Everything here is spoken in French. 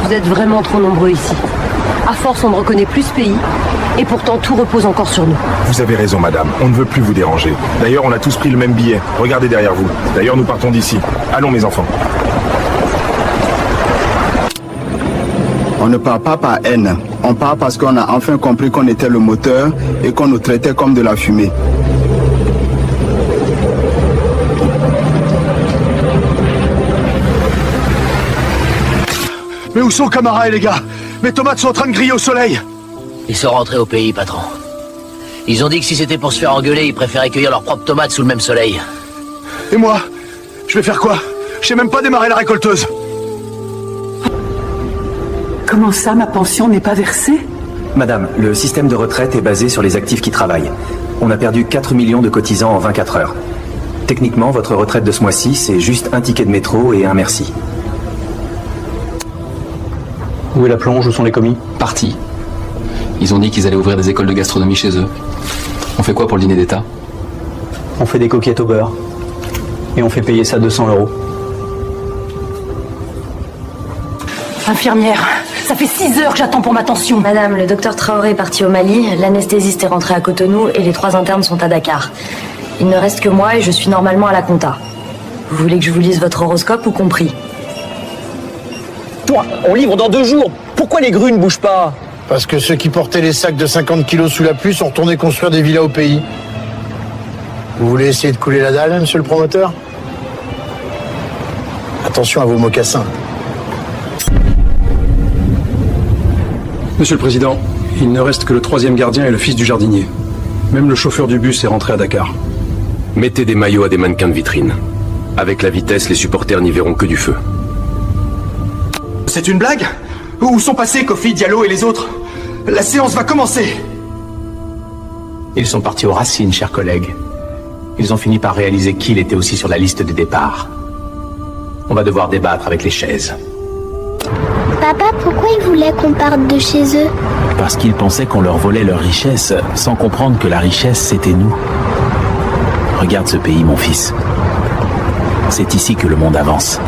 Vous êtes vraiment trop nombreux ici. À force, on ne reconnaît plus ce pays. Et pourtant, tout repose encore sur nous. Vous avez raison, madame. On ne veut plus vous déranger. D'ailleurs, on a tous pris le même billet. Regardez derrière vous. D'ailleurs, nous partons d'ici. Allons, mes enfants. On ne part pas par haine. On part parce qu'on a enfin compris qu'on était le moteur et qu'on nous traitait comme de la fumée. Mais où sont Camara et les gars? Mes tomates sont en train de griller au soleil. Ils sont rentrés au pays, patron. Ils ont dit que si c'était pour se faire engueuler, ils préféraient cueillir leurs propres tomates sous le même soleil. Et moi? Je vais faire quoi? Je sais même pas démarrer la récolteuse. Comment ça, ma pension n'est pas versée? Madame, le système de retraite est basé sur les actifs qui travaillent. On a perdu 4 millions de cotisants en 24 heures. Techniquement, votre retraite de ce mois-ci, c'est juste un ticket de métro et un merci. Où est la plonge? Où sont les commis? Partis. Ils ont dit qu'ils allaient ouvrir des écoles de gastronomie chez eux. On fait quoi pour le dîner d'État? On fait des coquillettes au beurre. Et on fait payer ça 200 €. Infirmière, ça fait 6 heures que j'attends pour ma tension. Madame, le docteur Traoré est parti au Mali, l'anesthésiste est rentré à Cotonou et les 3 internes sont à Dakar. Il ne reste que moi et je suis normalement à la compta. Vous voulez que je vous lise votre horoscope ou compris? Toi, on livre dans 2 jours. Pourquoi les grues ne bougent pas? Parce que ceux qui portaient les sacs de 50 kilos sous la pluie sont retournés construire des villas au pays. Vous voulez essayer de couler la dalle, monsieur le promoteur? Attention à vos mocassins. Monsieur le Président, il ne reste que le 3e gardien et le fils du jardinier. Même le chauffeur du bus est rentré à Dakar. Mettez des maillots à des mannequins de vitrine. Avec la vitesse, les supporters n'y verront que du feu. C'est une blague? Où sont passés Kofi, Diallo et les autres? La séance va commencer. Ils sont partis aux racines, chers collègues. Ils ont fini par réaliser qu'il était aussi sur la liste de départ. On va devoir débattre avec les chaises. Papa, pourquoi ils voulaient qu'on parte de chez eux? Parce qu'ils pensaient qu'on leur volait leur richesse, sans comprendre que la richesse, c'était nous. Regarde ce pays, mon fils. C'est ici que le monde avance.